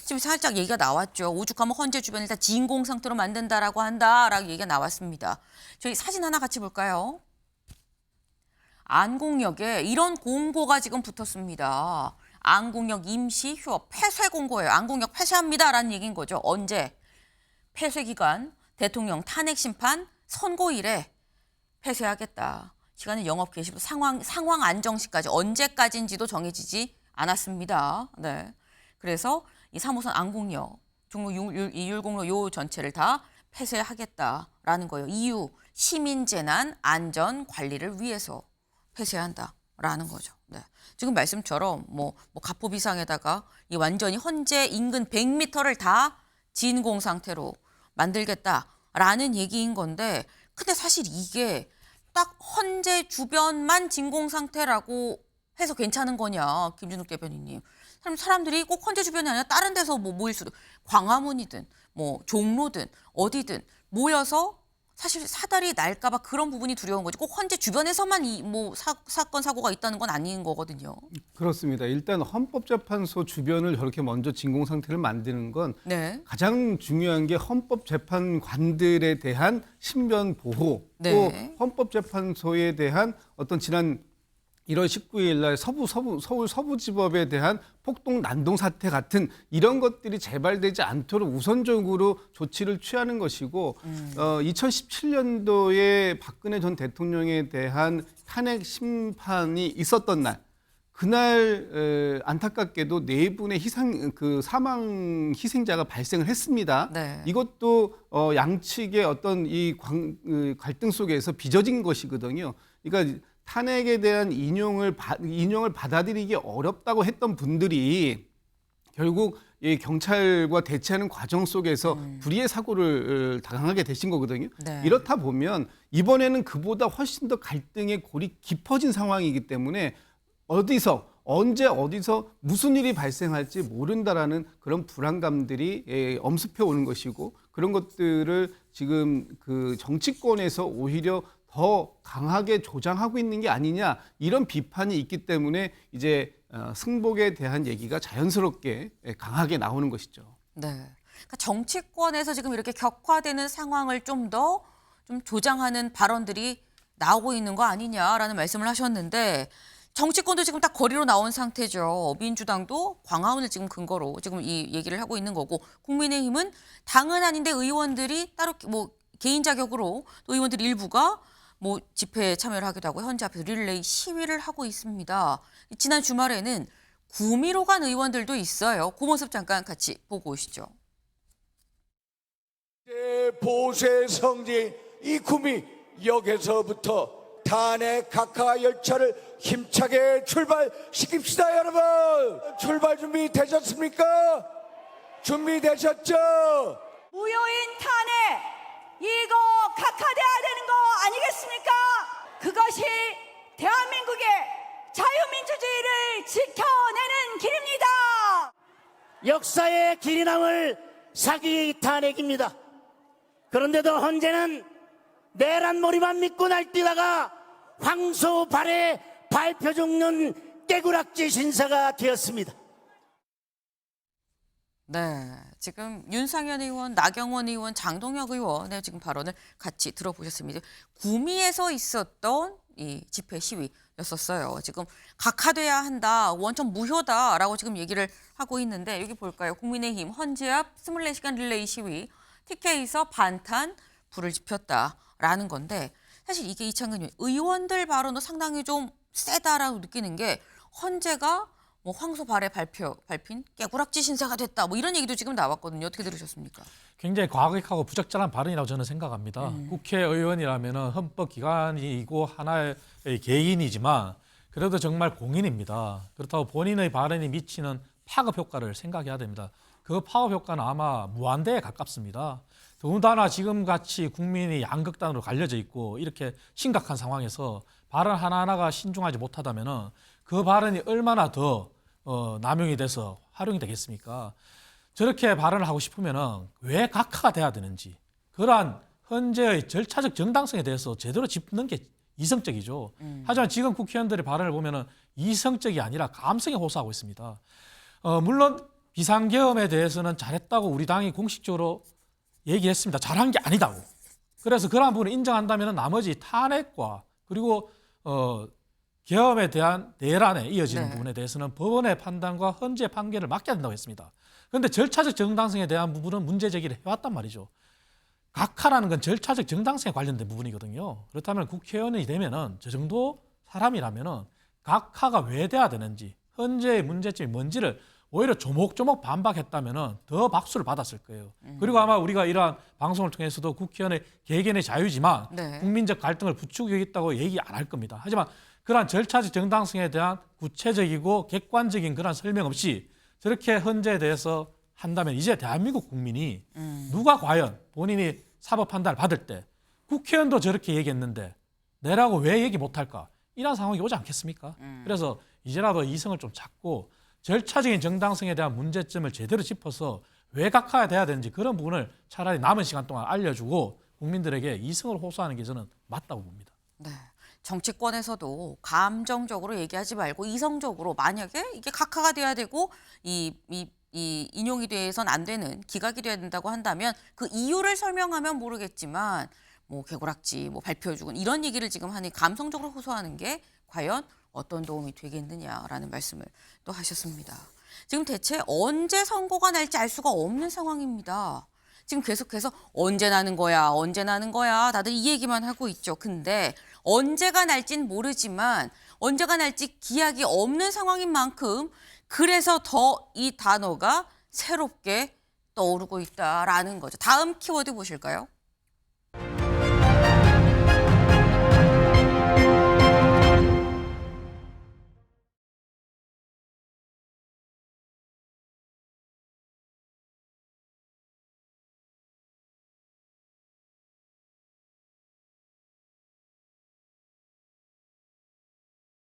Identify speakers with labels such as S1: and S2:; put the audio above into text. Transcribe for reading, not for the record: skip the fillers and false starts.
S1: 지금 살짝 얘기가 나왔죠. 오죽하면 헌재 주변을 다 진공 상태로 만든다라고 한다라고 얘기가 나왔습니다. 저희 사진 하나 같이 볼까요? 안국역에 이런 공고가 지금 붙었습니다. 안국역 임시 휴업 폐쇄 공고예요. 안국역 폐쇄합니다라는 얘기인 거죠. 언제? 폐쇄 기간, 대통령 탄핵 심판, 선고일에 폐쇄하겠다. 시간은 영업 개시 후 상황 안정 시까지 언제까지인지도 정해지지 않았습니다. 네. 그래서 이 3호선 안국역, 종로 210로 요 전체를 다 폐쇄하겠다라는 거예요. 이유, 시민재난 안전 관리를 위해서 폐쇄한다라는 거죠. 네. 지금 말씀처럼 뭐 가포비상에다가 이 완전히 헌재 인근 100m를 다 진공 상태로 만들겠다라는 얘기인 건데, 근데 사실 이게 딱 헌재 주변만 진공 상태라고 해서 괜찮은 거냐, 김준욱 대변인님. 사람들이 꼭 헌재 주변이 아니라 다른 데서 모일 수도, 광화문이든 종로든 어디든 모여서 사실 사달이 날까 봐 그런 부분이 두려운 거지. 꼭 헌재 주변에서만 사건 사고가 있다는 건 아닌 거거든요.
S2: 그렇습니다. 일단 헌법재판소 주변을 저렇게 먼저 진공 상태를 만드는 건
S1: 네.
S2: 가장 중요한 게 헌법재판관들에 대한 신변 보호,
S1: 네.
S2: 또 헌법재판소에 대한 어떤 지난 1월 19일 날 서울 서부지법에 대한 폭동 난동 사태 같은 이런 것들이 재발되지 않도록 우선적으로 조치를 취하는 것이고 2017년도에 박근혜 전 대통령에 대한 탄핵 심판이 있었던 날, 그날 안타깝게도 4분의 사망 희생자가 발생을 했습니다.
S1: 네.
S2: 이것도 양측의 어떤 갈등 속에서 빚어진 것이거든요. 그러니까 탄핵에 대한 인용을 받아들이기 어렵다고 했던 분들이 결국 이 경찰과 대치하는 과정 속에서 불의의 사고를 당하게 되신 거거든요.
S1: 네.
S2: 이렇다 보면 이번에는 그보다 훨씬 더 갈등의 골이 깊어진 상황이기 때문에 언제 어디서 무슨 일이 발생할지 모른다라는 그런 불안감들이 엄습해 오는 것이고, 그런 것들을 지금 그 정치권에서 오히려 더 강하게 조장하고 있는 게 아니냐, 이런 비판이 있기 때문에 이제 승복에 대한 얘기가 자연스럽게 강하게 나오는 것이죠.
S1: 네. 그러니까 정치권에서 지금 이렇게 격화되는 상황을 좀 더 조장하는 발언들이 나오고 있는 거 아니냐라는 말씀을 하셨는데, 정치권도 지금 딱 거리로 나온 상태죠. 민주당도 광화문을 지금 근거로 지금 이 얘기를 하고 있는 거고, 국민의힘은 당은 아닌데 의원들이 따로 개인 자격으로 또 의원들 일부가 집회에 참여를 하기도 하고 현재 앞에서 릴레이 시위를 하고 있습니다. 지난 주말에는 구미로 간 의원들도 있어요. 그 모습 잠깐 같이 보고 오시죠.
S3: 보수의 성지 이 구미역에서부터 탄핵 각하 열차를 힘차게 출발시킵시다. 여러분, 출발 준비 되셨습니까? 준비되셨죠?
S4: 무효인 탄핵 이거 각하돼야 되는 거 아니겠습니까? 그것이 대한민국의 자유민주주의를 지켜내는 길입니다.
S5: 역사의 길이 남을 사기 탄핵입니다. 그런데도 헌재는 내란머리만 믿고 날뛰다가 황소 발에 밟혀 죽는 깨구락질 신사가 되었습니다.
S1: 네, 지금 윤상현 의원, 나경원 의원, 장동혁 의원의 지금 발언을 같이 들어보셨습니다. 구미에서 있었던 이 집회 시위였었어요. 지금 각하돼야 한다, 원천 무효다라고 지금 얘기를 하고 있는데, 여기 볼까요? 국민의힘 헌재 앞 24시간 릴레이 시위, TK에서 반탄 불을 지폈다라는 건데, 사실 이게 이창근 의원들 발언도 상당히 좀 세다라고 느끼는 게, 헌재가 황소 발에 밟힌 깨구락지 신사가 됐다, 이런 얘기도 지금 나왔거든요. 어떻게 들으셨습니까?
S6: 굉장히 과격하고 부적절한 발언이라고 저는 생각합니다. 국회의원이라면 헌법기관이고 하나의 개인이지만 그래도 정말 공인입니다. 그렇다고 본인의 발언이 미치는 파급 효과를 생각해야 됩니다. 그 파급 효과는 아마 무한대에 가깝습니다. 더군다나 지금같이 국민이 양극단으로 갈려져 있고 이렇게 심각한 상황에서 발언 하나하나가 신중하지 못하다면 그 발언이 얼마나 더 남용이 돼서 활용이 되겠습니까? 저렇게 발언을 하고 싶으면 왜 각하가 돼야 되는지, 그러한 헌재의 절차적 정당성에 대해서 제대로 짚는 게 이성적이죠. 하지만 지금 국회의원들의 발언을 보면 이성적이 아니라 감성에 호소하고 있습니다. 물론 비상계엄에 대해서는 잘했다고 우리 당이 공식적으로 얘기했습니다. 잘한 게 아니다고. 그래서 그러한 부분을 인정한다면 나머지 탄핵과 그리고 계엄에 대한 내란에 이어지는
S1: 네.
S6: 부분에 대해서는 법원의 판단과 헌재 판결을 맡겨야 된다고 했습니다. 그런데 절차적 정당성에 대한 부분은 문제 제기를 해왔단 말이죠. 각하라는 건 절차적 정당성에 관련된 부분이거든요. 그렇다면 국회의원이 되면은 저 정도 사람이라면은 각하가 왜 돼야 되는지, 현재의 문제점이 뭔지를 오히려 조목조목 반박했다면은 더 박수를 받았을 거예요. 그리고 아마 우리가 이러한 방송을 통해서도 국회의원의 개개인의 자유지만
S1: 네.
S6: 국민적 갈등을 부추기겠다고 얘기 안 할 겁니다. 하지만 그러한 절차적 정당성에 대한 구체적이고 객관적인 그런 설명 없이 저렇게 헌재에 대해서 한다면 이제 대한민국 국민이 누가 과연 본인이 사법 판단을 받을 때 국회의원도 저렇게 얘기했는데 내라고 왜 얘기 못할까? 이런 상황이 오지 않겠습니까? 그래서 이제라도 이성을 좀 찾고 절차적인 정당성에 대한 문제점을 제대로 짚어서 왜 각하가 돼야 되는지 그런 부분을 차라리 남은 시간 동안 알려주고 국민들에게 이성을 호소하는 게 저는 맞다고 봅니다.
S1: 네. 정치권에서도 감정적으로 얘기하지 말고 이성적으로 만약에 이게 각하가 돼야 되고 이 인용이 돼선 안 되는 기각이 돼야 된다고 한다면 그 이유를 설명하면 모르겠지만 뭐 개고락지 뭐 발표해주고 이런 얘기를 지금 하니 감성적으로 호소하는 게 과연 어떤 도움이 되겠느냐라는 말씀을 또 하셨습니다. 지금 대체 언제 선고가 날지 알 수가 없는 상황입니다. 지금 계속해서 언제 나는 거야, 언제 나는 거야 다들 이 얘기만 하고 있죠. 근데 언제가 날진 모르지만 언제가 날지 기약이 없는 상황인 만큼 그래서 더 이 단어가 새롭게 떠오르고 있다라는 거죠. 다음 키워드 보실까요?